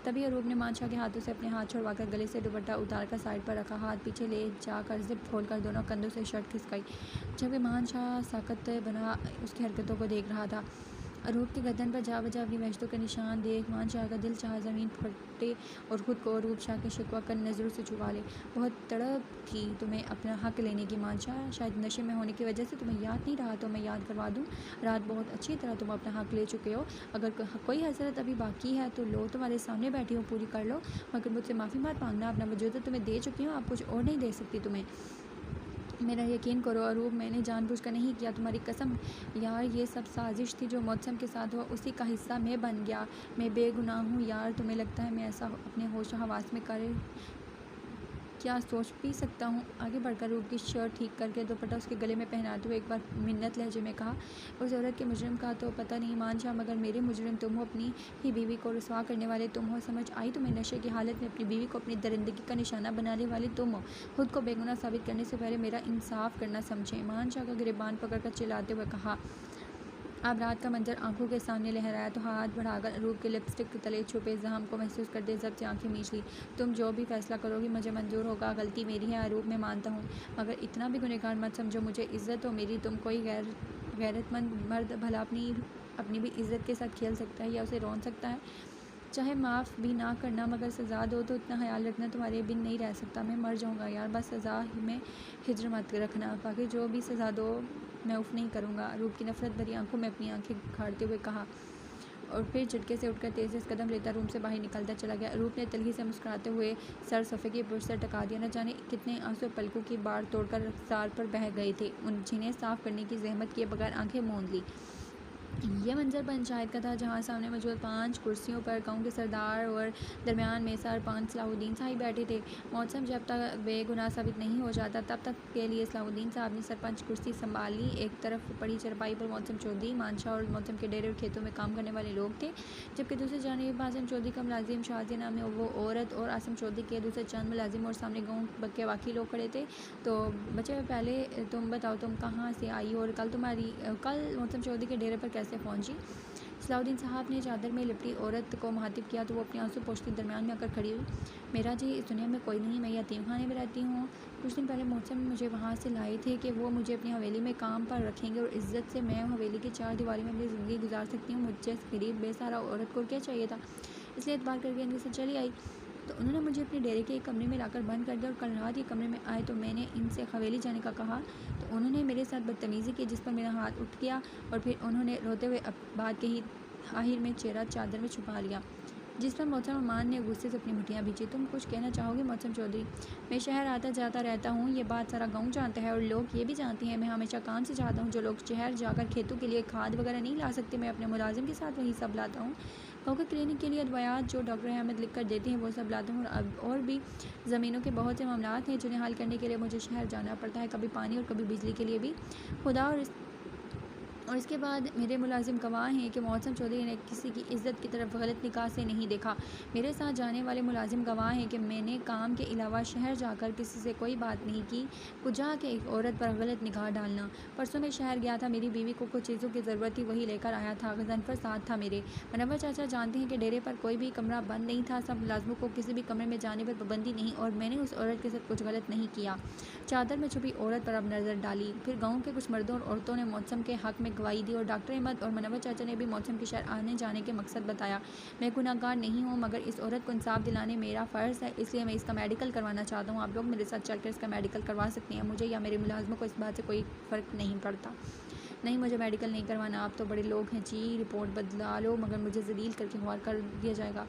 तभी अरूप ने मानशाह के हाथों से अपने हाथ छुड़वाकर गले से दुपट्टा उतार कर साइड पर रखा। हाथ पीछे ले जाकर जिप खोलकर दोनों कंधों से शर्ट खिसकाई। जबकि मानशाह साकत बना उसकी हरकतों को देख रहा था। अरूप के गर्दन पर जा बजा अपनी वहशतों के निशान देख मान शाह का दिल चाह ज़मीन फटे और ख़ुद को अरूप शाह के शिकवा कर नज़रों से छुपा ले। बहुत तड़प थी तुम्हें अपना हक़ लेने की मान शाह, शायद नशे में होने की वजह से तुम्हें याद नहीं रहा तो मैं याद करवा दूँ। रात बहुत अच्छी तरह तुम अपना हक़ ले चुके हो। अगर कोई हसरत अभी बाकी है तो लो, तुम्हारे सामने बैठी हूँ, पूरी कर लो। मगर मुझसे माफ़ी मत मांगना, अपना वजूद तो तुम्हें दे चुकी हूँ, अब कुछ और नहीं दे सकती तुम्हें। मेरा यकीन करो अरूप, मैंने जानबूझकर नहीं किया, तुम्हारी कसम यार, ये सब साजिश थी। जो मौसम के साथ हुआ उसी का हिस्सा मैं बन गया। मैं बेगुनाह हूँ यार। तुम्हें लगता है मैं ऐसा अपने होश हवास में करे क्या सोच भी सकता हूँ? आगे बढ़कर रूप की शर्ट ठीक करके दुपट्टा उसके गले में पहनाते हुए एक बार मिन्नत लहजे में कहा, उस औरत के मुजरिम का तो पता नहीं मान शाह, मगर मेरे मुजरिम तुम हो, अपनी ही बीवी को रुसवा करने वाले तुम हो। समझ आई तुम्हें? नशे की हालत में अपनी बीवी को अपनी दरिंदगी का निशाना बनाने वाले तुम हो। खुद को बेगुनाह साबित करने से पहले मेरा इंसाफ करना समझें। मान शाह का गिरबान पकड़कर चिल्लाते हुए कहा। अब रात का मंजर आंखों के सामने लहराया तो हाथ बढ़ाकर अरूप के लिपस्टिक के तले छुपे जख्म को महसूस करते जब से आंखें मींच ली। तुम जो भी फैसला करोगी मुझे मंजूर होगा। गलती मेरी है अरूप, मैं मानता हूँ, मगर इतना भी गुनहगार मत समझो मुझे। इज़्ज़त हो मेरी, तुम कोई गैरतमंद मर्द भला अपनी भी इज़्ज़त के साथ खेल सकता है या उसे रोन सकता है? चाहे माफ़ भी ना करना, मगर सज़ा दो तो इतना ख्याल रखना तुम्हारे बिन नहीं रह सकता। मैं मर जाऊँगा यार, बस सज़ा में हिज्र मत रखना। बाकी जो भी सज़ा दो मैं उफ़ नहीं करूँगा। रूप की नफ़रत भरी आंखों में अपनी आंखें खाड़ते हुए कहा और फिर झटके से उठकर तेज़ कदम लेता रूम से बाहर निकलता चला गया। रूप ने तलखी से मुस्कुराते हुए सर सोफे की बुर्श से टका दिया। न जाने कितने आंसू पलकों की बाढ़ तोड़कर रफ्तार पर बह गए थे, जिन्हें साफ़ करने की जहमत किए बगैर आंखें मूंद ली। यह मंजर पंचायत का था, जहाँ सामने मौजूद 5 कुर्सियों पर गांव के सरदार और दरमियान में सरपंच सलाहुद्दीन साहब बैठे थे। मौसम जब तक बेगुनाह साबित नहीं हो जाता तब तक के लिए सलाहुद्दीन साहब ने सरपंच कुर्सी संभाली। एक तरफ पड़ी चरपाई पर मौसम चौधरी, मानशाह और मौसम के डेरे और खेतों में काम करने वाले लोग थे, जबकि दूसरी जानिब आसिम चौधरी का मुलाजिम शाजिया नाम में वो औरत और आसिम चौधरी के दूसरे चंद मुलाजिम और सामने गाँव के बाकी लोग खड़े थे। तो बच्चे पहले तुम बताओ, तुम कहाँ से आई हो और कल मौसम चौधरी के डेरे पर कैसे पहुँची? सलाहुद्दीन साहब ने चादर में लिपटी औरत को मुखातिब किया तो वो अपने आंसू पोंछती दरमियान में आकर खड़ी हुई। मेरा जी इस दुनिया में कोई नहीं, मैं यतीम खाने में रहती हूँ। कुछ दिन पहले मौसम मुझे वहाँ से लाए थे कि वो मुझे अपनी हवेली में काम पर रखेंगे और इज़्ज़त से मैं हवेली की 4 दीवारी में अपनी ज़िंदगी गुजार सकती हूँ। मुझे गरीब बेसहारा औरत को क्या चाहिए था, इसलिए एतबार करके इनके साथ चली आई। तो उन्होंने मुझे अपने डेरे के एक कमरे में लाकर बंद कर दिया और कल रात ये कमरे में आए तो मैंने इनसे हवेली जाने का कहा तो उन्होंने मेरे साथ बदतमीज़ी की, जिस पर मेरा हाथ उठ गया और फिर उन्होंने रोते हुए बात कही। आखिर में चेहरा चादर में छुपा लिया, जिस पर मौसम अमान ने गुस्से से अपनी मुठियाँ भींची। तुम कुछ कहना चाहोगे मौसम चौधरी? मैं शहर आता जाता रहता हूँ, ये बात सारा गाँव जानता है और लोग ये भी जानते हैं मैं हमेशा काम से जाता हूँ। जो लोग शहर जाकर खेतों के लिए खाद वगैरह नहीं ला सकते, मैं अपने मुलाजिम के साथ वही सब लाता हूँ। गाँव के क्लिनिक के लिए दवायात जो डॉक्टर अहमद लिख कर देते हैं वो सब लाता हूँ। और भी ज़मीनों के बहुत से मामलात हैं जिन्हें हल करने के लिए मुझे शहर जाना पड़ता है, कभी पानी और कभी बिजली के लिए भी। खुदा और इसके बाद मेरे मुलाजिम गवाह हैं कि मौसम चौधरी ने किसी की इज़्ज़त की तरफ गलत निगाह से नहीं देखा। मेरे साथ जाने वाले मुलाजिम गवाह हैं कि मैंने काम के अलावा शहर जाकर किसी से कोई बात नहीं की, कुजा के एक औरत पर गलत निगाह डालना। परसों मैं शहर गया था, मेरी बीवी को कुछ चीज़ों की ज़रूरत थी, वही लेकर आया था। गजनफर साथ था मेरे। मनव्वर चाचा जानते हैं कि डेरे पर कोई भी कमरा बंद नहीं था, सब मुलाजमों को किसी भी कमरे में जाने पर पाबंदी नहीं, और मैंने उस औरत के साथ कुछ गलत नहीं किया। चादर में छुपी औरत पर अब नज़र डाली। फिर गाँव के कुछ मर्दों और औरतों ने मौसम के हक़ में गवाही दी और डॉक्टर अहमद और मनव्वर चाचा ने भी मौसम के शहर आने जाने के मकसद बताया। मैं गुनाहगार नहीं हूँ, मगर इस औरत को इंसाफ दिलाने मेरा फ़र्ज़ है, इसलिए मैं इसका मेडिकल करवाना चाहता हूँ। आप लोग मेरे साथ चलकर इसका मेडिकल करवा सकते हैं। मुझे या मेरे मुलाजमों को इस बात से कोई फ़र्क नहीं पड़ता। नहीं, मुझे मेडिकल नहीं करवाना, आप तो बड़े लोग हैं जी, रिपोर्ट बदला लो, मगर मुझे जलील करके ख्वार कर दिया जाएगा।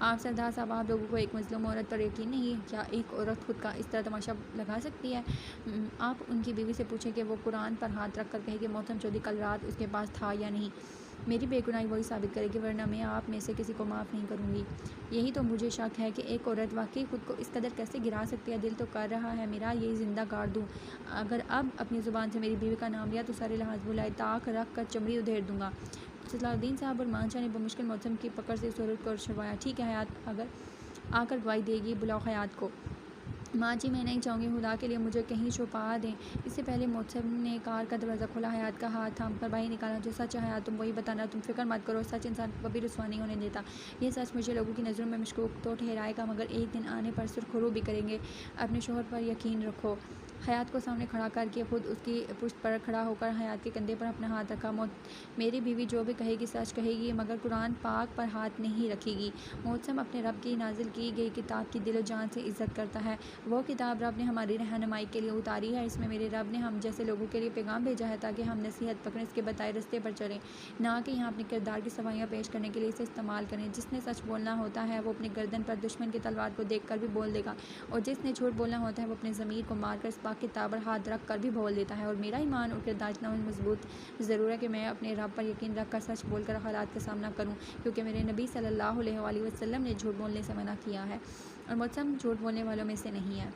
आप सरदार साहब, आप लोगों को एक मज़लूम औरत पर यकीन नहीं है क्या? एक औरत खुद का इस तरह तमाशा लगा सकती है? आप उनकी बीवी से पूछें कि वो कुरान पर हाथ रख कर कहे कि मौसम चौधरी कल रात उसके पास था या नहीं। मेरी बेगुनाही वही साबित करेगी, वरना मैं आप में से किसी को माफ़ नहीं करूँगी। यही तो मुझे शक है कि एक औरत वाकई खुद को इस कदर कैसे गिरा सकती है। दिल तो कर रहा है मेरा यही ज़िंदा गाड़ दूँ। अगर अब अपनी ज़ुबान से मेरी बीवी का नाम लिया तो सारे लिहाज बुलाए ताक रख कर चमड़ी उधेड़ दूँगा। सलाहुद्दीन साहब और मानशाह ने बमुश्किल मौसम की पकड़ से उस औरत को छुड़वाया। ठीक है हयात, अगर आकर गवाही देगी, बुलाओ हयात को। माँ जी, मैं नहीं चाहूँगी, खुदा के लिए मुझे कहीं छुपा दें। इससे पहले मौसम ने कार का दरवाज़ा खोला, हयात का हाथ थाम कर बाहर निकाला। जो सच है हयात तुम वही बताना, तुम फिक्र मत करो, सच इंसान को कभी रुसवा नहीं होने देता। ये सच मुझे लोगों की नज़रों में मशकूक तो ठहराएगा, मगर एक दिन आने पर सुरखरू भी करेंगे। अपने शोहर पर यकीन रखो। हयात को सामने खड़ा करके खुद उसकी पुश्त पर खड़ा होकर हयात के कंधे पर अपना हाथ रखा। मेरी बीवी जो भी कहेगी सच कहेगी, मगर कुरान पाक पर हाथ नहीं रखेगी। मोहतसम अपने रब की नाजिल की गई किताब की दिलो जान से इज़्ज़त करता है। वो किताब रब ने हमारी रहनुमाई के लिए उतारी है। इसमें मेरे रब ने हम जैसे लोगों के लिए पैगाम भेजा है ताकि हम नसीहत पकड़ें, इसके बताए रास्ते पर चलें, ना कि यहाँ अपने किरदार की सफाइयाँ पेश करने के लिए इसे इस्तेमाल करें। जिसने सच बोलना होता है वो अपनी गर्दन पर दुश्मन की तलवार को देख कर भी बोल देगा, और जिसने झूठ बोलना होता है वो अपने ज़मीर को मार कर इस पाक किताब पर हाथ रख कर भी बोल देता है। और मेरा ईमान और किरदार इतना मजबूत ज़रूर है कि मैं अपने रब पर यकीन रख कर सच बोलकर हालात का सामना करूँ, क्योंकि मेरे नबी सल्लल्लाहु अलैहि वसल्लम ने झूठ बोलने से मना किया है और मोहतसम झूठ बोलने वालों में से नहीं है।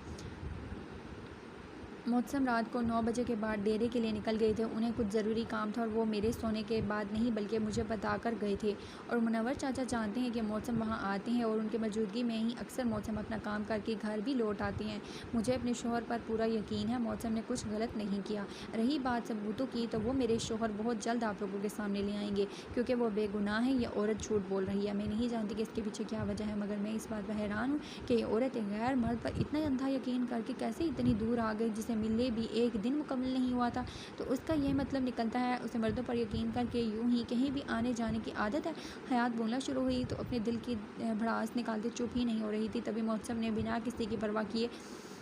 मोहतसम रात को 9 बजे के बाद डेरे के लिए निकल गए थे। उन्हें कुछ ज़रूरी काम था और वो मेरे सोने के बाद नहीं बल्कि मुझे बता कर गए थे। और मुनव्वर चाचा जानते हैं कि मोहतसम वहाँ आते हैं और उनकी मौजूदगी में ही अक्सर मोहतसम अपना काम करके घर भी लौट आते हैं। मुझे अपने शोहर पर पूरा यकीन है, मोहतसम ने कुछ गलत नहीं किया। रही बात सबूतों की, तो वो मेरे शोहर बहुत जल्द आप लोगों के सामने ले आएंगे, क्योंकि वो बेगुनाह है। ये औरत झूठ बोल रही है। मैं नहीं जानती कि इसके पीछे क्या वजह है, मगर मैं इस बात पर हैरान हूँ कि ये औरत एक गैर मर्द पर इतना अंधा यकीन करके कैसे इतनी दूर आ गई, जिसे मिलने भी एक दिन मुकम्मल नहीं हुआ था। तो उसका यह मतलब निकलता है उसे मर्दों पर यकीन करके यूं ही कहीं भी आने जाने की आदत है। हयात बोलना शुरू हुई तो अपने दिल की भड़ास निकालते चुप ही नहीं हो रही थी। तभी मोहतसम ने बिना किसी की परवाह किए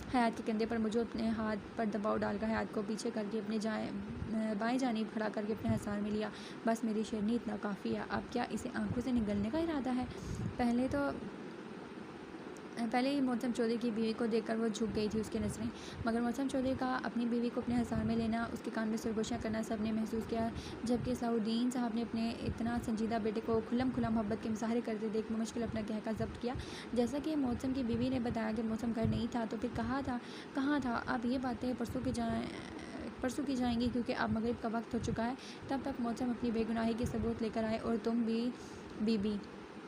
हयात के कंधे पर मुझे अपने हाथ पर दबाव डालकर हयात को पीछे करके अपने बाएं जानिब खड़ा करके अपने हसार में लिया। बस मेरी शेरनी, इतना काफ़ी है। अब क्या इसे आंखों से निगलने का इरादा है? पहले ही मोहतसम चौधरी की बीवी को देखकर वो झुक गई थी उसकी नज़रें, मगर मोहतसम चौधरी का अपनी बीवी को अपने हसार में लेना, उसके कान में सरगोशियाँ करना सब ने महसूस किया। जबकि सऊदीन साहब ने अपने इतना संजीदा बेटे को खुल्लम खुल्ला मोहब्बत के मुजाहरे करते देख मुश्किल अपना कहका जब्त किया। जैसा कि मोहतसम की बीवी ने बताया कि मोहतसम घर नहीं था, तो फिर कहाँ था? अब ये बातें परसों की जाएंगी, क्योंकि अब मगरिब का वक्त हो चुका है। तब तक मोहतसम अपनी बेगुनाही के सबूत लेकर आए। और तुम भी बीबी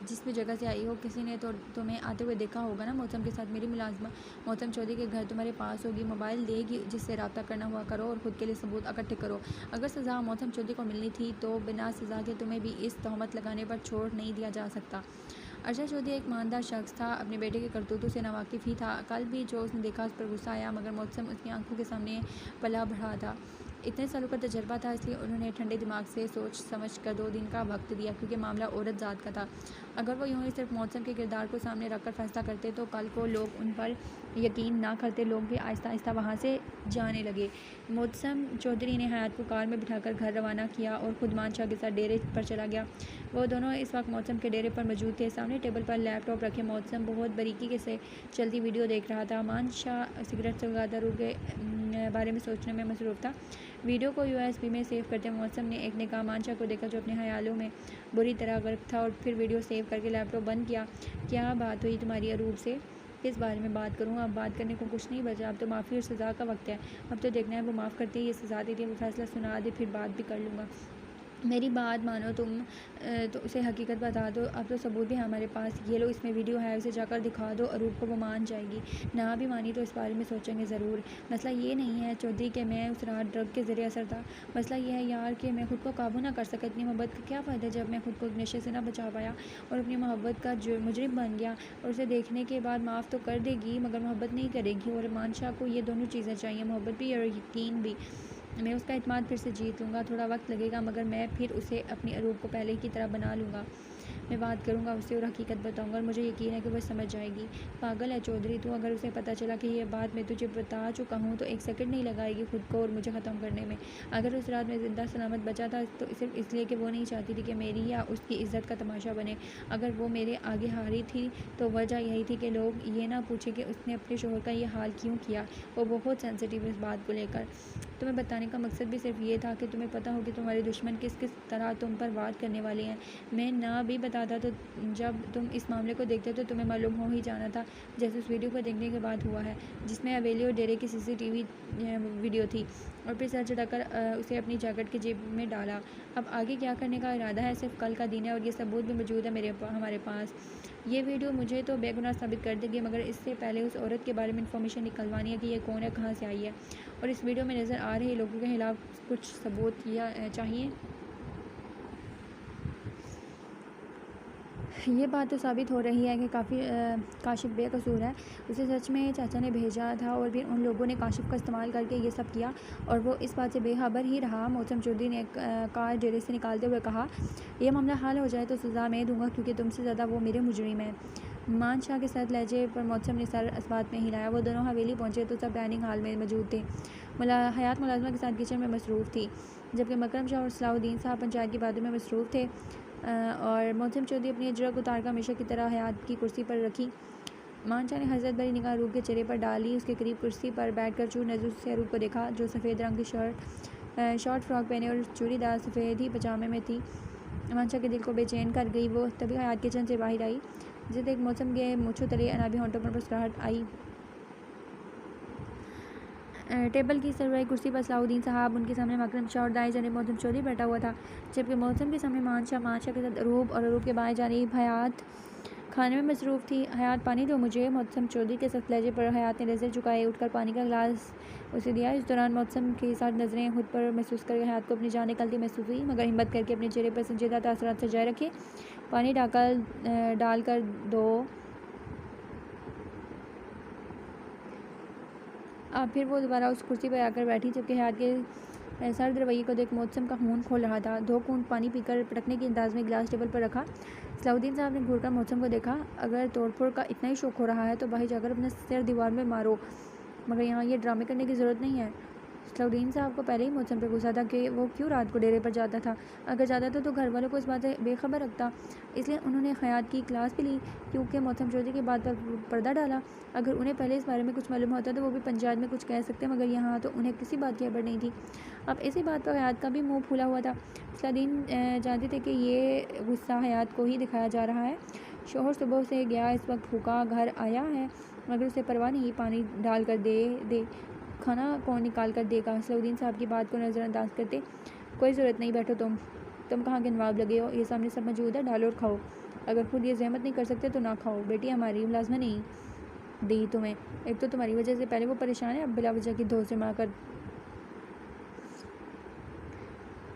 जिस भी जगह से आई हो, किसी ने तो तुम्हें आते हुए देखा होगा ना। मोहतसम के साथ मेरी मुलाजमा मोहतसम चौधरी के घर तुम्हारे पास होगी, मोबाइल देगी जिससे रब्ता करना हुआ करो और ख़ुद के लिए सबूत इकट्ठे करो। अगर सज़ा मोहतसम चौधरी को मिलनी थी तो बिना सज़ा के तुम्हें भी इस तहमत लगाने पर छोड़ नहीं दिया जा सकता। अरशद चौधरी एक ईमानदार शख्स था, अपने बेटे के करतूतों से नावाकिफ़ ही था। कल भी जो उसने देखा उस पर गुस्सा आया, मगर मोहतसम उसकी आंखों के सामने पला बढ़ा था। इतने सालों का तजर्बा था, इसलिए उन्होंने ठंडे दिमाग से सोच समझ कर 2 दिन का वक्त दिया, क्योंकि मामला औरत ज़ात का था। अगर वो यूँ ही सिर्फ मोहतसम के किरदार को सामने रखकर फैसला करते तो कल को लोग उन पर यकीन ना करते। लोग भी आहिस्ता आहिस्ता वहाँ से जाने लगे। मोहतसम चौधरी ने हयात को कार में बिठाकर घर रवाना किया और ख़ुद मानशाह के साथ डेरे पर चला गया। वो दोनों इस वक्त मोहतसम के डेरे पर मौजूद थे। सामने टेबल पर लैपटॉप रखे मोहतसम बहुत बारीकी से चलती वीडियो देख रहा था। मानशाह सिगरेट सुलगाता रूह के बारे में सोचने में मसरूफ़ था। वीडियो को USB में सेव करते मोहतसम ने एक निगाह मानशाह को देखा, जो अपने ख्यालों में बुरी तरह गर्क था, और फिर वीडियो सेव करके लैपटॉप बंद किया। क्या बात हुई तुम्हारी अरूब से? किस बारे में बात करूँ? अब बात करने को कुछ नहीं बचा। अब तो माफ़ी और सज़ा का वक्त है। अब तो देखना है वो माफ़ करती है, ये सज़ा देती है, वो फैसला सुना दे, फिर बात भी कर लूँगा। मेरी बात मानो तुम, तो उसे हकीकत बता दो। अब तो सबूत भी है हमारे पास। ये लो, इसमें वीडियो है, उसे जाकर दिखा दो। अरूब को वो मान जाएगी। ना भी मानी तो इस बारे में सोचेंगे ज़रूर। मसला ये नहीं है चौधरी कि मैं उस रात ड्रग के ज़रिए असर था। मसला ये है यार कि मैं ख़ुद को काबू ना कर सका। इतनी मोहब्बत का क्या फ़ायदा जब मैं ख़ुद को नशे से ना बचा पाया और अपनी मोहब्बत का मुजरिम बन गया। और उसे देखने के बाद माफ़ तो कर देगी, मगर मोहब्बत नहीं करेगी। और मानशाह को ये दोनों चीज़ें चाहिए, मोहब्बत भी और यकीन भी। मैं उसका एतमाद फिर से जीत लूँगा। थोड़ा वक्त लगेगा, मगर मैं फिर उसे अपनी अरूब को पहले की तरह बना लूँगा। मैं बात करूँगा उससे और हकीकत बताऊँगा, और मुझे यकीन है कि वह समझ जाएगी। पागल है चौधरी तू। अगर उसे पता चला कि ये बात मैं तुझे बता चुका हूँ तो एक सेकंड नहीं लगाएगी खुद को और मुझे ख़त्म करने में। अगर उस रात में ज़िंदा सलामत बचा था तो सिर्फ इसलिए कि वो नहीं चाहती थी कि मेरी या उसकी इज़्ज़त का तमाशा बने। अगर वो मेरे आगे हारी थी तो वजह यही थी कि लोग ये ना पूछे कि उसने अपने शोहर का ये हाल क्यों किया। वो बहुत सेंसिटिव है इस बात को लेकर। तुम्हें बताने का मकसद भी सिर्फ ये था कि तुम्हें पता हो कि तुम्हारे दुश्मन किस किस तरह तुम पर वार करने वाले हैं। मैं ना भी बताता तो जब तुम इस मामले को देखते तो तुम्हें मालूम हो ही जाना था, जैसे उस वीडियो को देखने के बाद हुआ है, जिसमें हवेली और डेरे की CCTV वीडियो थी। और फिर सर चढ़ाकर उसे अपनी जैकेट की जेब में डाला। अब आगे क्या करने का इरादा है? सिर्फ कल का दिन है और ये सबूत भी मौजूद है हमारे पास। ये वीडियो मुझे तो बेगुनाह साबित कर देगी, मगर इससे पहले उस औरत के बारे में इंफॉर्मेशन निकलवानी है कि ये कौन है, कहाँ से आई है, और इस वीडियो में नज़र आ रहे लोगों के खिलाफ कुछ सबूत चाहिए। ये बात तो साबित हो रही है कि काशिफ़ बेकसूर है। उसे सच में चाचा ने भेजा था और फिर उन लोगों ने काशिफ़ का इस्तेमाल करके ये सब किया और वो इस बात से बेखबर ही रहा। मोहतरम चौधरी ने कार डेरे से निकालते हुए कहा, यह मामला हल हो जाए तो सज़ा मैं दूंगा, क्योंकि तुमसे ज़्यादा वो मेरे मुजरिम हैं। मान शाह के साथ लहजे पर मोहतरम ने सर इस बात में हिलाया। वो दोनों हवेली पहुँचे तो सब डाइनिंग हॉल में मौजूद थे। हयात मुलाजमा के साथ किचन में मसरूफ़ थी, जबकि मकरम शाह और सलाहुद्दीन साहब पंचायत की बातों में मसरूफ़ थे। और मोहतरम चौधरी अपनी अजरक उतार कर हमेशा की तरह हयात की कुर्सी पर रखी। मान शाह ने हजरत भरी निगाह अरूप के चेहरे पर डाली। उसके करीब कुर्सी पर बैठकर चूर नज़र से अरूप को देखा, जो सफ़ेद रंग की शॉर्ट फ्रॉक पहने और चूड़ीदार सफ़ेद ही पजामे में थी। मान शाह के दिल को बेचैन कर गई। वो तभी हयात किचन से बाहर आई, जिसे देख मौसम के मूँछों तले अनाबी होंठों पर मुस्कुराहट आई। टेबल की सरवराई कुर्सी पर सलाहुद्दीन साहब, उनके सामने मकरम शाह और दाएं जानिब मोहतरम चौधरी बैठा हुआ था, जबकि मोहतरम के सामने मान शाह के साथ अरूप और अरूप के बाएं जानिब हयात खाने में मसरूफ़ थी। हयात पानी दो मुझे, मोहतरम चौधरी के सख्त लहजे पर हयात ने नज़र झुकाए उठकर पानी का गिलास उसे दिया। इस दौरान मोहतरम के साथ नज़रें खुद पर महसूस करके हयात को अपनी जान निकलती महसूस हुई, मगर हिम्मत करके अपने चेहरे पर संजीदा तासरात सजाए रखे। पानी डालकर दो। अब फिर वो दोबारा उस कुर्सी पर आकर बैठी, जबकि हयात के सर्द रवैये को देख मोहतरम का खून खोल रहा था। 2 घूंट पानी पीकर पटकने के अंदाज में गिलास टेबल पर रखा। सलाहुद्दीन साहब ने घूरकर मोहतरम को देखा। अगर तोड़फोड़ का इतना ही शौक हो रहा है तो बाहर जाकर अपना सिर दीवार में मारो, मगर यहाँ ये ड्रामे करने की ज़रूरत नहीं है। सलाहुद्दीन साहब को पहले ही मोहतरम पर गुस्सा था कि वो क्यों रात को डेरे पर जाता था। अगर जाता था तो घर वालों को इस बात से बेखबर रखता, इसलिए उन्होंने हयात की क्लास भी ली, क्योंकि मोहतरम चौधरी की बात पर पर्दा डाला। अगर उन्हें पहले इस बारे में कुछ मालूम होता तो वो भी पंचायत में कुछ कह सकते, मगर यहाँ तो उन्हें किसी बात की खबर नहीं थी। अब इसी बात पर हयात का भी मुँह फूला हुआ था। सलाहुद्दीन जानते थे कि ये गुस्सा हयात को ही दिखाया जा रहा है। शोहर सुबह से गया, इस वक्त भूखा घर आया है, मगर उसे परवाह नहीं। पानी डाल कर दे, खाना कौन निकाल कर देगा। सलाहुद्दीन साहब की बात को नज़रअंदाज करते, कोई ज़रूरत नहीं, बैठो तुम कहाँ के नवाब लगे हो, ये सामने सब मौजूद है, डालो और खाओ। अगर खुद ये जहमत नहीं कर सकते तो ना खाओ। बेटी हमारी मुलाजमा नहीं दी तुम्हें, एक तो तुम्हारी वजह से पहले वो परेशान है, अब बिला वजह की धो से मार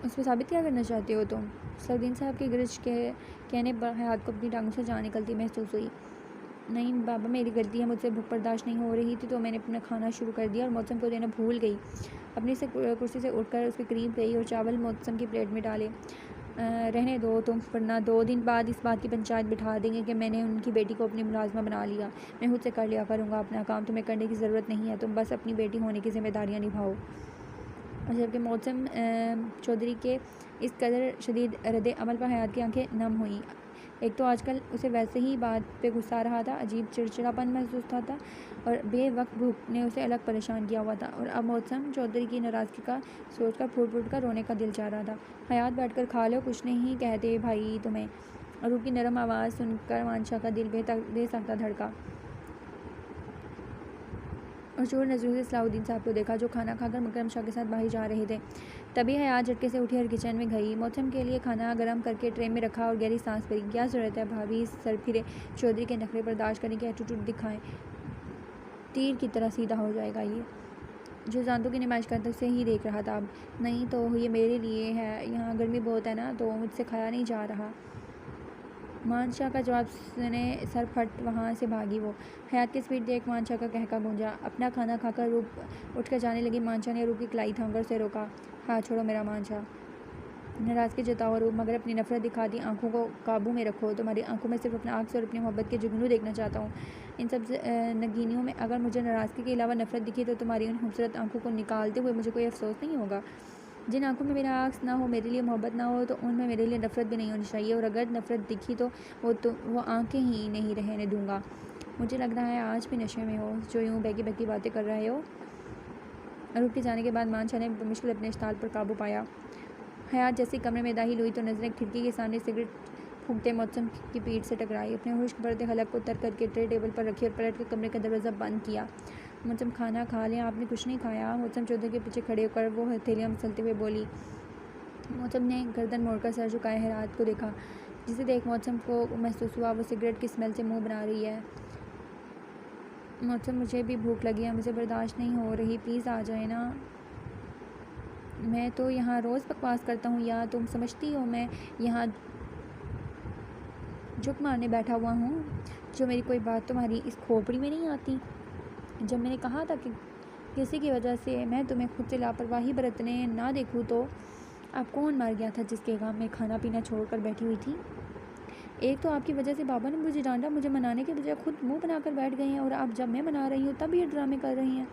उस पर साबित क्या करना चाहते हो तुम। सलाहुद्दीन साहब के गिरज के कहने पर हयात को अपनी टांगों से जान निकलती महसूस हुई। नहीं बाबा, मेरी गलती है, मुझसे भूख बर्दाश्त नहीं हो रही थी तो मैंने अपना खाना शुरू कर दिया और मोहतरम को देना भूल गई। अपनी से कुर्सी से उठकर उसके करीब गई और चावल मोहतरम की प्लेट में डाले। रहने दो तुम, वरना 2 दिन बाद इस बात की पंचायत बिठा देंगे कि मैंने उनकी बेटी को अपनी मुलाजमा बना लिया। मैं खुद से कर लिया करूँगा अपना काम, तुम्हें करने की ज़रूरत नहीं है, तुम बस अपनी बेटी होने की जिम्मेदारियाँ निभाओ। और जबकि मोहतरम चौधरी के इस कदर शदीद रद्द अमल पर हयात की आंखें नम हुईं। एक तो आजकल उसे वैसे ही बात पे गुस्सा आ रहा था, अजीब चिड़चिड़ापन महसूस था और बेवक्त भूख ने उसे अलग परेशान किया हुआ था, और अब मोहतरम चौधरी की नाराज़गी का सोचकर फूट कर रोने का दिल चाह रहा था। हयात बैठकर खा लो, कुछ नहीं कहते भाई तुम्हें। और उसकी नरम आवाज़ सुनकर मानशाह का दिल बेसाख्ता धड़का और चोर नज़रों से सलाहुद्दीन साहब को देखा, जो खाना खाकर मकरम शाह के साथ बाहर जा रहे थे। तभी हयात झटके से उठी और किचन में गई। मोहतरम के लिए खाना गर्म करके ट्रे में रखा और गहरी सांस भरी। क्या ज़रूरत है भाभी सर फिरे चौधरी के नखरे बर्दाश्त करने की एटीट्यूड दिखाएं, तीर की तरह सीधा हो जाएगा ये। जो जानतों की नुमाइश करते से ही देख रहा था। अब नहीं तो ये मेरे लिए है, यहाँ गर्मी बहुत है ना, तो मुझसे खाया नहीं जा रहा। मानशाह का जवाब सुने सर फट वहाँ से भागी वो। हयात की स्पीड देख मानशाह का कहका गूंजा। अपना खाना खाकर रूप उठकर जाने लगी। मानशाह ने रूप की कलाई थामकर उसे रोका। हाँ छोड़ो मेरा मानशाह, नाराज़गी जताओ रूप, मगर अपनी नफरत दिखा दी। आंखों को काबू में रखो, तुम्हारी आंखों में सिर्फ अपना आग से और अपनी मोहब्बत के जुगनू देखना चाहता हूँ। इन सब नगीनियों में अगर मुझे नाराज़गी के अलावा नफरत दिखी तो तुम्हारी उन खूबसूरत आंखों को निकालते हुए मुझे कोई अफसोस नहीं होगा। जिन आंखों में मेरा आग ना हो, मेरे लिए मोहब्बत ना हो, तो उनमें मेरे लिए नफरत भी नहीं होनी चाहिए। और अगर नफरत दिखी तो वो आंखें ही नहीं रहने दूंगा। मुझे लग रहा है आज भी नशे में हो, जो यूँ बहकी बहकी बातें कर रहे हो। रूप के जाने के बाद मानशाह ने मुश्किल अपने इश्ताल पर काबू पाया। हयात जैसे कमरे में दाखिल हुई तो नजरें खिड़की के सामने सिगरेट फूंकते मोहतरम की पीठ से टकराई। अपने खुश्क बढ़ते हलक को तर करके ट्रे टेबल पर रखी और पलट कर कमरे का दरवाज़ा बंद किया। मोहतरम खाना खा लें, आपने कुछ नहीं खाया। मोहतरम चौधरी के पीछे खड़े होकर वो हथेलियाँ मसलते हुए बोली। मोहतरम ने गर्दन मोड़कर सर झुकाए हयात को देखा, जिसे देख मोहतरम को महसूस हुआ वो सिगरेट की स्मेल से मुंह बना रही है। मोहतरम मुझे भी भूख लगी है, मुझे बर्दाश्त नहीं हो रही, प्लीज़ आ जाए ना। मैं तो यहाँ रोज़ बकवास करता हूँ, या तुम समझती हो मैं यहाँ झुक मारने बैठा हुआ हूँ? जो मेरी कोई बात तुम्हारी इस खोपड़ी में नहीं आती? जब मैंने कहा था कि किसी की वजह से मैं तुम्हें खुद से लापरवाही बरतने ना देखूँ, तो अब कौन मर गया था जिसके गम में खाना पीना छोड़कर बैठी हुई थी? एक तो आपकी वजह से बाबा ने मुझे डांटा, मुझे मनाने के बजाय खुद मुंह बनाकर बैठ गए हैं, और अब जब मैं मना रही हूँ तब ये ड्रामे कर रही हैं।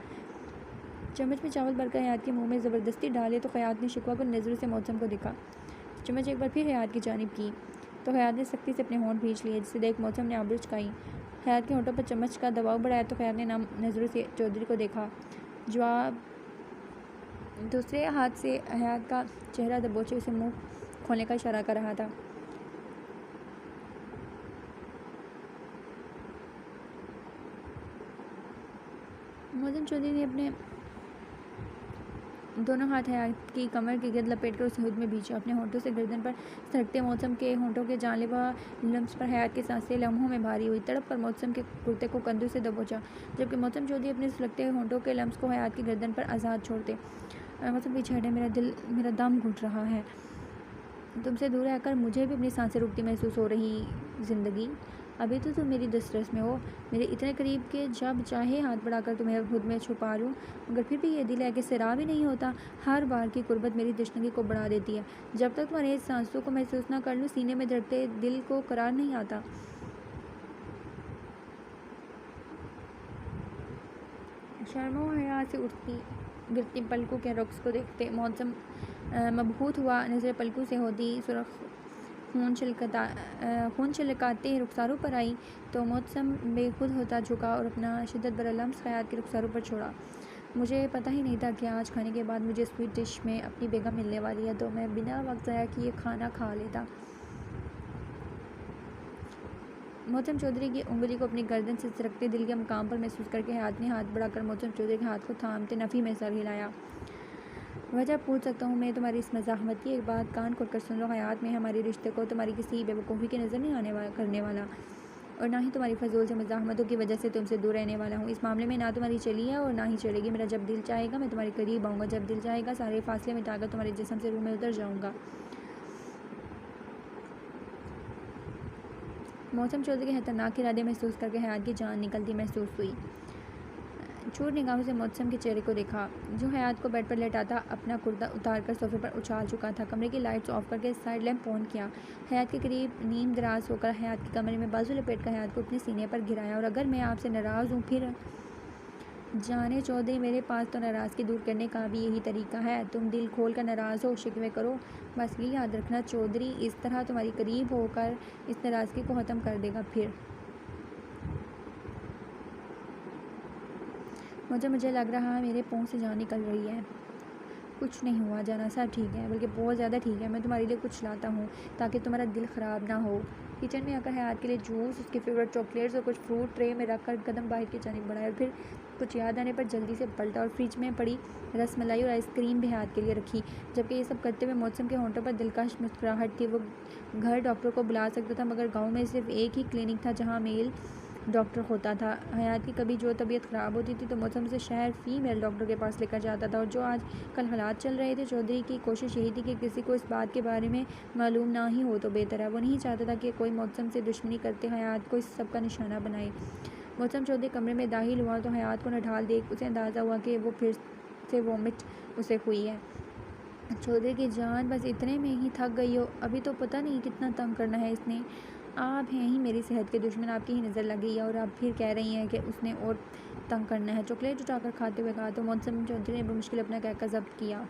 चम्मच में चावल भरकर हयात के मुंह में ज़बरदस्ती डाले तो हयात ने शिकवा कर नज़रों से मौसम को देखा। चम्मच एक बार फिर हयात की जानिब की तो हयात ने सख्ती से अपने होंठ भींच लिए, जिसे देख मौसम ने आबरू चुकाई। हयात के होंठों पर चम्मच का दबाव बढ़ाया तो हयात ने नज़रों से चौधरी को देखा। जवाब दूसरे हाथ से हयात का चेहरा दबोचे उसे मुंह खोलने का इशारा कर रहा था। मौसम चौधरी ने अपने दोनों हाथ हयात की कमर की गिरद लपेट कर उसे हुद में भींचा। अपने होंठों से गर्दन पर सरकते मौसम के होंठों के जानलेवा लम्स पर हयात की सांसें लम्हों में भारी हुई। तड़प कर मौसम के कुर्ते को कंधों से दबोचा, जबकि मौसम चौधरी अपने सुलगते होंठों के लम्स को हयात की गर्दन पर आज़ाद छोड़ते। मौसम पीछे हटे, मेरा दम घुट रहा है। तुमसे दूर रहकर मुझे भी अपनी सांसें रुकती महसूस हो रही। ज़िंदगी, अभी तो तुम मेरी दस्तरस में हो, मेरे इतने करीब के जब चाहे हाथ बढ़ाकर तुम्हें खुद में छुपा लूँ, मगर फिर भी ये दिल है कि सिरा भी नहीं होता। हर बार की कुर्बत मेरी तशनगी को बढ़ा देती है। जब तक तुम्हारे सांसों को महसूस ना कर लूँ, सीने में धड़कते दिल को करार नहीं आता। शर्मो हया से उठती गिरती पलकों के रक्स को देखते मौसम मबहूत हुआ। नज़र पलकों से होती सुरख खून छलकाते रुखसारों पर आई तो मौसम बेखुद होता झुका और अपना शिद्दत भरा लम्स हयात के रुखसारों पर छोड़ा। मुझे पता ही नहीं था कि आज खाने के बाद मुझे स्वीट डिश में अपनी बेगम मिलने वाली है, तो मैं बिना वक्त ज़ाया किए खाना खा लेता। मौसम चौधरी की उंगली को अपनी गर्दन से सरकते दिल के मकाम पर महसूस करके हयात ने हाथ बढ़ाकर मौसम चौधरी के हाथ को थामते नफ़ी में सर हिलाया। वजह पूछ सकता हूँ मैं तुम्हारी इस मज़ाहमत की? एक बात कान खोलकर सुन लो हयात, में हमारे रिश्ते को तुम्हारी किसी बेवकूफ़ी की नज़र नहीं करने वाला, और ना ही तुम्हारी फजूल से मज़ाहमतों की वजह से तुमसे दूर रहने वाला हूँ। इस मामले में ना तुम्हारी चली है और ना ही चलेगी। मेरा जब दिल चाहेगा मैं तुम्हारे करीब आऊँगा, जब दिल चाहेगा सारे फासले मिटाकर तुम्हारे जिस्म से रूह में उतर जाऊँगा। मौसम चौधरी के खतरनाक इरादे महसूस करके हयात की जान निकलती महसूस हुई। चूर निगाहों से मौसम के चेहरे को देखा, जो हयात को बेड पर लेटाता अपना कुर्ता उतारकर सोफे पर उछाल चुका था। कमरे की लाइट्स ऑफ करके साइड लैंप ऑन किया। हयात के करीब नीम दराज होकर हयात की कमरे में बाजू लपेट कर हयात को अपने सीने पर गिराया। और अगर मैं आपसे नाराज़ हूँ फिर जाने चौधरी, मेरे पास तो नाराज़गी दूर करने का भी यही तरीका है। तुम दिल खोल कर नाराज़ हो, शिकवे करो, बस ये याद रखना चौधरी, इस तरह तुम्हारी करीब होकर इस नाराज़गी को ख़त्म कर देगा। फिर मुझे लग रहा है मेरे पाँव से जान निकल रही है। कुछ नहीं हुआ जाना, सब ठीक है, बल्कि बहुत ज़्यादा ठीक है। मैं तुम्हारे लिए कुछ लाता हूँ ताकि तुम्हारा दिल ख़राब ना हो। किचन में आकर हयात के लिए जूस, उसके फेवरेट चॉकलेट्स और कुछ फ्रूट ट्रे में रखकर कदम बाहर की जानिब बढ़ाया, और फिर कुछ याद आने पर जल्दी से पलटा और फ्रिज में पड़ी रसमलाई और आइसक्रीम भी हयात के लिए रखी। जबकि ये सब करते हुए मौसम के होंठों पर दिलकश मुस्कुराहट थी। वो घर डॉक्टर को बुला सकता था, मगर गाँव में सिर्फ एक ही क्लिनिक था जहाँ मेल डॉक्टर होता था। हयात की कभी जो तबीयत ख़राब होती थी तो मौसम से शहर फीमेल डॉक्टर के पास लेकर जाता था, और जो आज कल हालात चल रहे थे, चौधरी की कोशिश यही थी कि किसी को इस बात के बारे में मालूम ना ही हो तो बेहतर है। वो नहीं चाहता था कि कोई मौसम से दुश्मनी करते हयात को इस सब का निशाना बनाए। मौसम चौधरी कमरे में दाखिल हुआ तो हयात को नढाल देख उसे अंदाज़ा हुआ कि वो फिर से वोमिट उसे हुई है। चौधरी की जान बस इतने में ही थक गई हो, अभी तो पता नहीं कितना तंग करना है इसने। आप हैं ही मेरी सेहत के दुश्मन, आपकी ही नज़र लग गई है और आप फिर कह रही हैं कि उसने और तंग करना है। चॉकलेट उठाकर खाते हुए कहा तो मौसम चौधरी ने बमुश्किल अपना कहकर ज़ब्त किया।